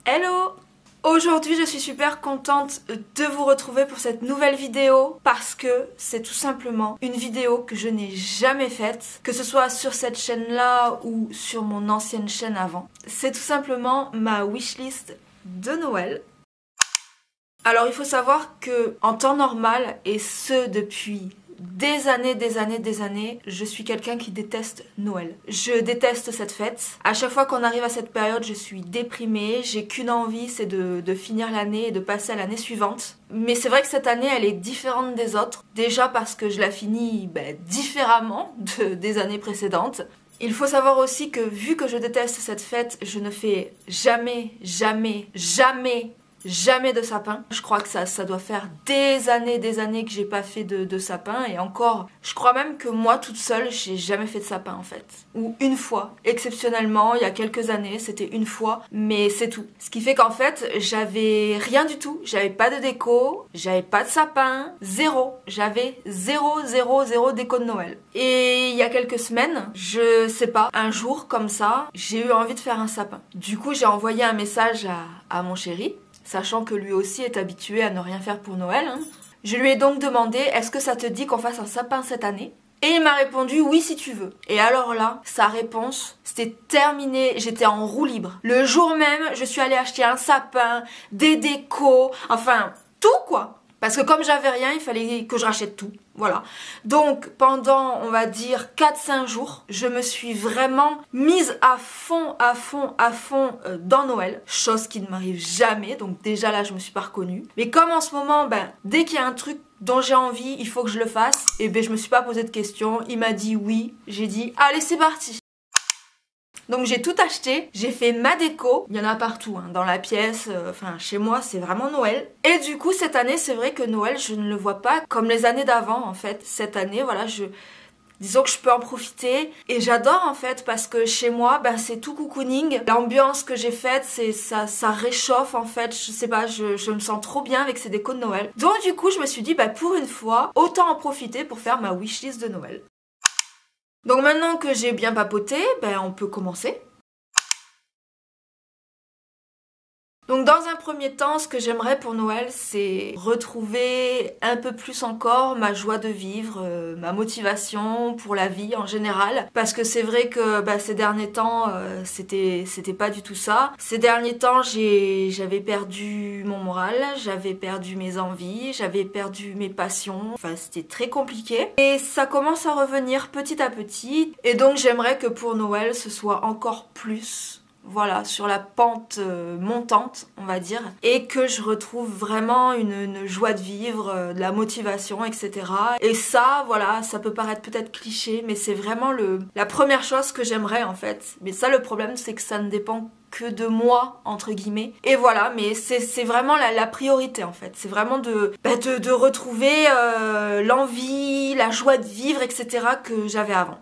Hello! Aujourd'hui je suis super contente de vous retrouver pour cette nouvelle vidéo parce que c'est tout simplement une vidéo que je n'ai jamais faite, que ce soit sur cette chaîne là ou sur mon ancienne chaîne avant. C'est tout simplement ma wishlist de Noël. Alors il faut savoir que en temps normal, et ce depuis des années, je suis quelqu'un qui déteste Noël. Je déteste cette fête. À chaque fois qu'on arrive à cette période, je suis déprimée. J'ai qu'une envie, c'est de finir l'année et de passer à l'année suivante. Mais c'est vrai que cette année, elle est différente des autres. Déjà parce que je la finis différemment des années précédentes. Il faut savoir aussi que vu que je déteste cette fête, je ne fais jamais de sapin. Je crois que ça doit faire des années que j'ai pas fait de sapin, et encore, je crois même que moi toute seule, j'ai jamais fait de sapin en fait. Ou une fois, exceptionnellement, il y a quelques années, c'était une fois, mais c'est tout. Ce qui fait qu'en fait, j'avais rien du tout, j'avais pas de déco, j'avais pas de sapin, zéro. J'avais zéro déco de Noël. Et il y a quelques semaines, je sais pas, un jour comme ça, j'ai eu envie de faire un sapin. Du coup, j'ai envoyé un message à mon chéri, sachant que lui aussi est habitué à ne rien faire pour Noël. Je lui ai donc demandé, est-ce que ça te dit qu'on fasse un sapin cette année? Et il m'a répondu, oui si tu veux. Et alors là, sa réponse, c'était terminé, j'étais en roue libre. Le jour même, je suis allée acheter un sapin, des décos, enfin, tout quoi. Parce que comme j'avais rien, il fallait que je rachète tout. Voilà. Donc pendant, on va dire, 4-5 jours, je me suis vraiment mise à fond dans Noël. Chose qui ne m'arrive jamais. Donc déjà là, je me suis pas reconnue. Mais comme en ce moment, dès qu'il y a un truc dont j'ai envie, il faut que je le fasse. Et je me suis pas posé de questions. Il m'a dit oui. J'ai dit, allez, c'est parti. Donc j'ai tout acheté, j'ai fait ma déco, il y en a partout, dans la pièce, chez moi c'est vraiment Noël. Et du coup cette année c'est vrai que Noël je ne le vois pas comme les années d'avant en fait. Cette année voilà, disons que je peux en profiter et j'adore en fait parce que chez moi c'est tout cocooning. L'ambiance que j'ai faite, ça réchauffe en fait, je sais pas, je me sens trop bien avec ces décos de Noël. Donc du coup je me suis dit pour une fois, autant en profiter pour faire ma wishlist de Noël. Donc maintenant que j'ai bien papoté, on peut commencer. Donc dans un premier temps, ce que j'aimerais pour Noël, c'est retrouver un peu plus encore ma joie de vivre, ma motivation pour la vie en général. Parce que c'est vrai que ces derniers temps, c'était pas du tout ça. Ces derniers temps, j'avais perdu mon moral, j'avais perdu mes envies, j'avais perdu mes passions. Enfin, c'était très compliqué. Et ça commence à revenir petit à petit. Et donc j'aimerais que pour Noël, ce soit encore plus... Voilà, sur la pente montante, on va dire, et que je retrouve vraiment une joie de vivre, de la motivation, etc. Et ça, voilà, ça peut paraître peut-être cliché, mais c'est vraiment la première chose que j'aimerais en fait. Mais ça, le problème, c'est que ça ne dépend que de moi, entre guillemets. Et voilà, mais c'est vraiment la priorité en fait. C'est vraiment de retrouver l'envie, la joie de vivre, etc. que j'avais avant.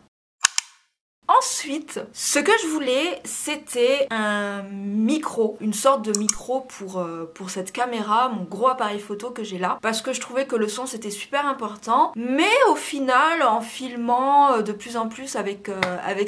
Ensuite, ce que je voulais, c'était un micro, une sorte de micro pour cette caméra, mon gros appareil photo que j'ai là, parce que je trouvais que le son c'était super important, mais au final, en filmant de plus en plus avec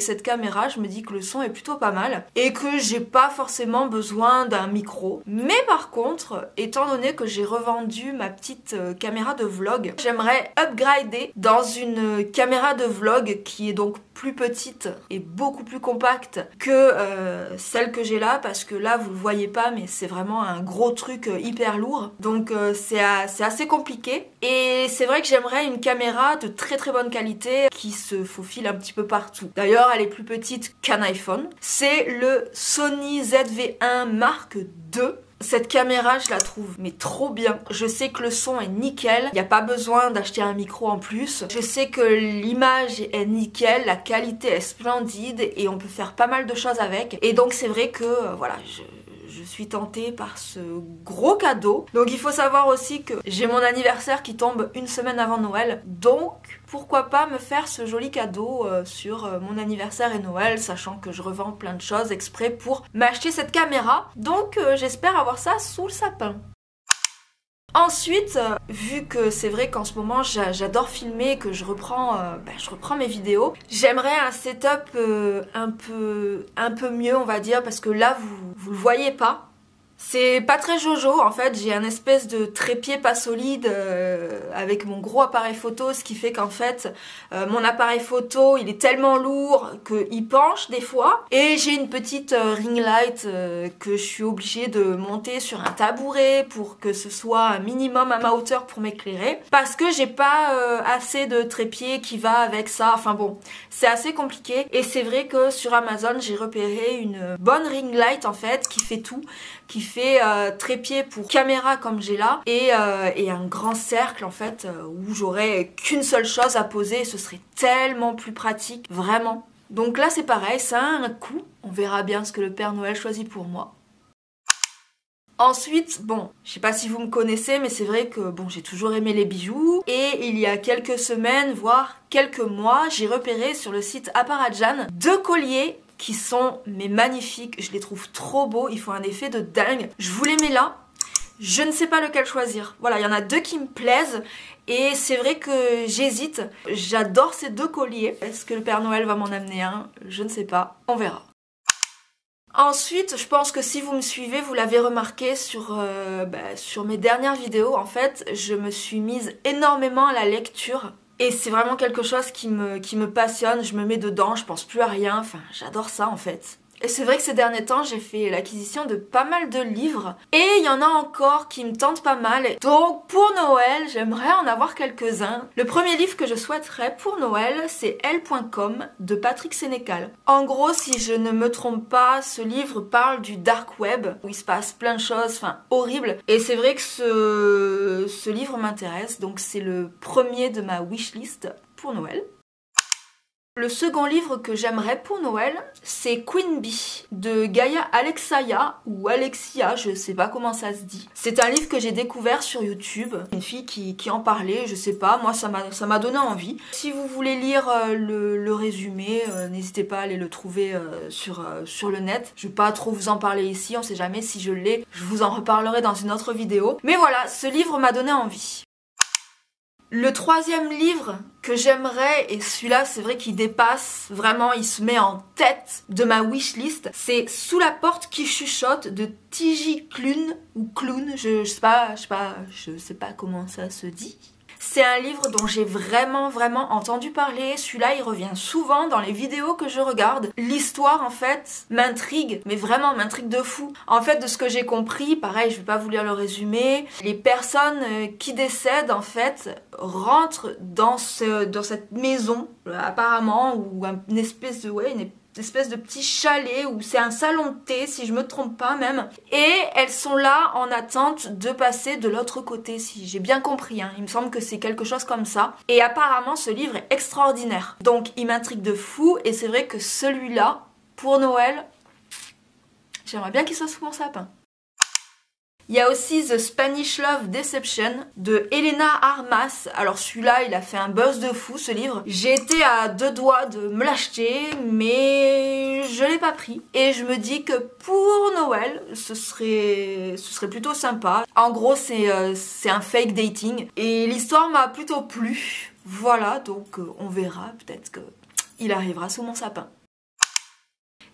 cette caméra, je me dis que le son est plutôt pas mal, et que j'ai pas forcément besoin d'un micro. Mais par contre, étant donné que j'ai revendu ma petite caméra de vlog, j'aimerais upgrader dans une caméra de vlog qui est donc plus petite et beaucoup plus compacte que celle que j'ai là, parce que là vous le voyez pas mais c'est vraiment un gros truc hyper lourd, donc c'est assez compliqué. Et c'est vrai que j'aimerais une caméra de très bonne qualité qui se faufile un petit peu partout. D'ailleurs elle est plus petite qu'un iPhone, c'est le Sony ZV-1 Mark II. Cette caméra, je la trouve mais trop bien. Je sais que le son est nickel. Il n'y a pas besoin d'acheter un micro en plus. Je sais que l'image est nickel, la qualité est splendide et on peut faire pas mal de choses avec. Et donc c'est vrai que voilà, je suis tentée par ce gros cadeau. Donc il faut savoir aussi que j'ai mon anniversaire qui tombe une semaine avant Noël. Donc pourquoi pas me faire ce joli cadeau sur mon anniversaire et Noël, sachant que je revends plein de choses exprès pour m'acheter cette caméra. Donc j'espère avoir ça sous le sapin. Ensuite, vu que c'est vrai qu'en ce moment j'adore filmer, que je reprends mes vidéos, j'aimerais un setup un peu mieux, on va dire, parce que là vous le voyez pas, C'est pas très jojo, en fait, j'ai un espèce de trépied pas solide avec mon gros appareil photo, ce qui fait qu'en fait, mon appareil photo, il est tellement lourd qu'il penche des fois. Et j'ai une petite ring light que je suis obligée de monter sur un tabouret pour que ce soit un minimum à ma hauteur pour m'éclairer. Parce que j'ai pas assez de trépied qui va avec ça, enfin bon, c'est assez compliqué. Et c'est vrai que sur Amazon, j'ai repéré une bonne ring light en fait, qui fait tout, qui fait trépied pour caméra comme j'ai là et un grand cercle en fait où j'aurais qu'une seule chose à poser et ce serait tellement plus pratique, vraiment. Donc là c'est pareil, ça a un coût, on verra bien ce que le Père Noël choisit pour moi. Ensuite, bon, je sais pas si vous me connaissez, mais c'est vrai que bon, j'ai toujours aimé les bijoux. Et il y a quelques semaines, voire quelques mois, j'ai repéré sur le site Apparatjan 2 colliers qui sont mais magnifiques. Je les trouve trop beaux, ils font un effet de dingue. Je vous les mets là. Je ne sais pas lequel choisir. Voilà, il y en a 2 qui me plaisent. Et c'est vrai que j'hésite. J'adore ces 2 colliers. Est-ce que le Père Noël va m'en amener un? Je ne sais pas. On verra. Ensuite, je pense que si vous me suivez, vous l'avez remarqué sur mes dernières vidéos, en fait, je me suis mise énormément à la lecture. Et c'est vraiment quelque chose qui me passionne, je me mets dedans, je pense plus à rien, enfin, j'adore ça en fait. Et c'est vrai que ces derniers temps, j'ai fait l'acquisition de pas mal de livres. Et il y en a encore qui me tentent pas mal. Donc pour Noël, j'aimerais en avoir quelques-uns. Le premier livre que je souhaiterais pour Noël, c'est Elle.com de Patrick Sénécal. En gros, si je ne me trompe pas, ce livre parle du dark web, où il se passe plein de choses, enfin horribles. Et c'est vrai que ce livre m'intéresse, donc c'est le premier de ma wishlist pour Noël. Le second livre que j'aimerais pour Noël, c'est Queen Bee de Gaia Alexia ou Alexia, je sais pas comment ça se dit. C'est un livre que j'ai découvert sur YouTube, une fille qui en parlait, je sais pas, moi ça m'a donné envie. Si vous voulez lire le résumé, n'hésitez pas à aller le trouver sur le net. Je vais pas trop vous en parler ici, on sait jamais, si je l'ai, je vous en reparlerai dans une autre vidéo. Mais voilà, ce livre m'a donné envie. Le troisième livre que j'aimerais, et celui-là c'est vrai qu'il dépasse, vraiment il se met en tête de ma wishlist, c'est Sous la porte qui chuchote de Tiji Klune, ou Kloun, je sais pas comment ça se dit. C'est un livre dont j'ai vraiment entendu parler. Celui-là, il revient souvent dans les vidéos que je regarde. L'histoire, en fait, m'intrigue, mais vraiment m'intrigue de fou. En fait, de ce que j'ai compris, pareil, je vais pas vous lire le résumé, les personnes qui décèdent, en fait, rentrent dans cette maison, apparemment, ou une espèce de petit chalet où c'est un salon de thé, si je me trompe pas même. Et elles sont là en attente de passer de l'autre côté, si j'ai bien compris. Hein. Il me semble que c'est quelque chose comme ça. Et apparemment, ce livre est extraordinaire. Donc, il m'intrigue de fou. Et c'est vrai que celui-là, pour Noël, j'aimerais bien qu'il soit sous mon sapin. Il y a aussi The Spanish Love Deception de Elena Armas. Alors celui-là, il a fait un buzz de fou, ce livre. J'ai été à 2 doigts de me l'acheter, mais je l'ai pas pris. Et je me dis que pour Noël, ce serait plutôt sympa. En gros, c'est un fake dating. Et l'histoire m'a plutôt plu. Voilà, donc on verra. Peut-être qu'il arrivera sous mon sapin.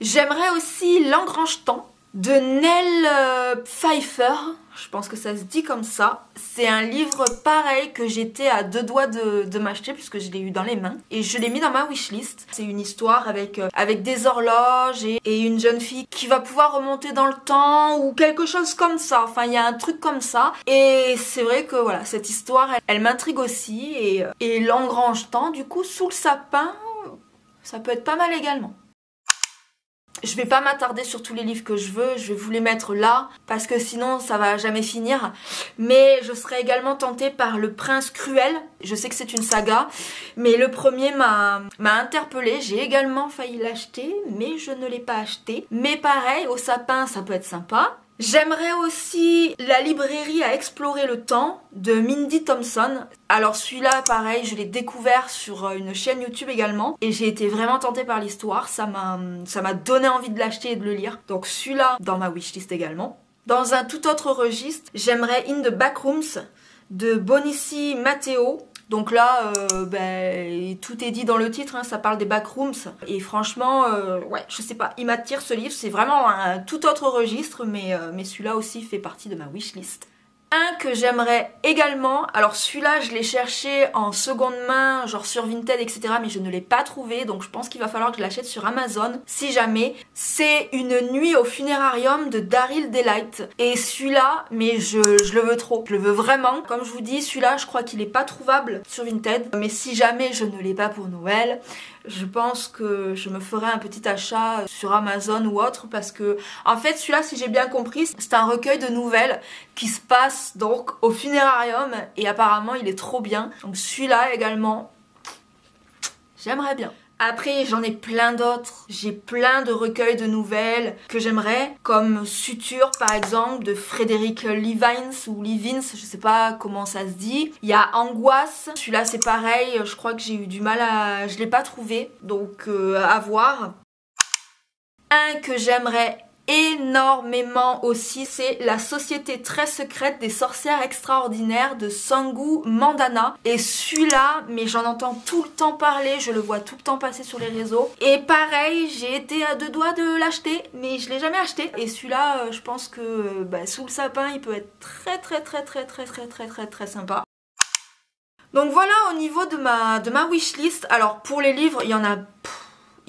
J'aimerais aussi L'Engrange-Temps de Nell Pfeiffer, je pense que ça se dit comme ça. C'est un livre pareil que j'étais à 2 doigts de m'acheter puisque je l'ai eu dans les mains. Et je l'ai mis dans ma wishlist. C'est une histoire avec des horloges et une jeune fille qui va pouvoir remonter dans le temps ou quelque chose comme ça. Enfin, il y a un truc comme ça. Et c'est vrai que voilà, cette histoire, elle m'intrigue aussi. Et L'Engrange-Temps, du coup, sous le sapin, ça peut être pas mal également. Je vais pas m'attarder sur tous les livres que je veux, je vais vous les mettre là, parce que sinon ça va jamais finir. Mais je serais également tentée par Le Prince Cruel. Je sais que c'est une saga, mais le premier m'a interpellée. J'ai également failli l'acheter, mais je ne l'ai pas acheté. Mais pareil, au sapin, ça peut être sympa. J'aimerais aussi La librairie à explorer le temps de Mindy Thompson. Alors celui-là, pareil, je l'ai découvert sur une chaîne YouTube également. Et j'ai été vraiment tentée par l'histoire. Ça m'a donné envie de l'acheter et de le lire. Donc celui-là, dans ma wishlist également. Dans un tout autre registre, j'aimerais In the Backrooms de Bonici Matteo. Donc là, tout est dit dans le titre, hein, ça parle des backrooms. Et franchement, ouais, je sais pas, il m'attire ce livre, c'est vraiment un tout autre registre, mais celui-là aussi fait partie de ma wishlist. Un que j'aimerais également, alors celui-là je l'ai cherché en seconde main, genre sur Vinted, etc. mais je ne l'ai pas trouvé, donc je pense qu'il va falloir que je l'achète sur Amazon, si jamais. C'est Une nuit au funérarium de Daryl Delight. Et celui-là, mais je le veux trop, je le veux vraiment. Comme je vous dis, celui-là je crois qu'il est pas trouvable sur Vinted, mais si jamais je ne l'ai pas pour Noël, je pense que je me ferai un petit achat sur Amazon ou autre, parce que en fait celui-là, si j'ai bien compris, c'est un recueil de nouvelles qui se passe donc au funérarium et apparemment il est trop bien. Donc celui-là également, j'aimerais bien. Après j'en ai plein d'autres, j'ai plein de recueils de nouvelles que j'aimerais, comme Suture par exemple de Frédéric Levins ou Levins, je sais pas comment ça se dit. Il y a Angoisse, celui-là c'est pareil, je crois que j'ai eu du mal à... je l'ai pas trouvé, donc à voir. Un que j'aimerais énormément aussi, c'est La société très secrète des sorcières extraordinaires de Sangu Mandana. Et celui-là, mais j'en entends tout le temps parler, je le vois tout le temps passer sur les réseaux. Et pareil, j'ai été à deux doigts de l'acheter, mais je l'ai jamais acheté. Et celui-là, je pense que sous le sapin, il peut être très sympa. Donc voilà au niveau de ma wishlist. Alors pour les livres, il y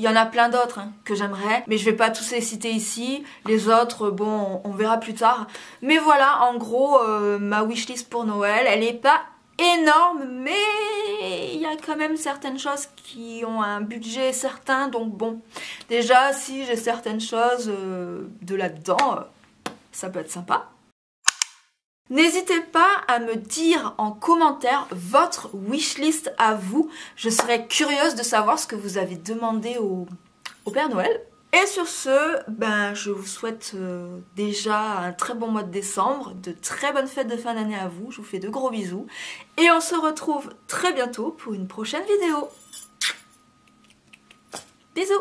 en a plein d'autres hein, que j'aimerais, mais je vais pas tous les citer ici. Les autres, bon, on verra plus tard. Mais voilà, en gros, ma wishlist pour Noël, elle est pas énorme, mais il y a quand même certaines choses qui ont un budget certain, donc bon. Déjà, si j'ai certaines choses de là-dedans, ça peut être sympa. N'hésitez pas à me dire en commentaire votre wishlist à vous. Je serais curieuse de savoir ce que vous avez demandé au Père Noël. Et sur ce, je vous souhaite déjà un très bon mois de décembre, de très bonnes fêtes de fin d'année à vous. Je vous fais de gros bisous. Et on se retrouve très bientôt pour une prochaine vidéo. Bisous!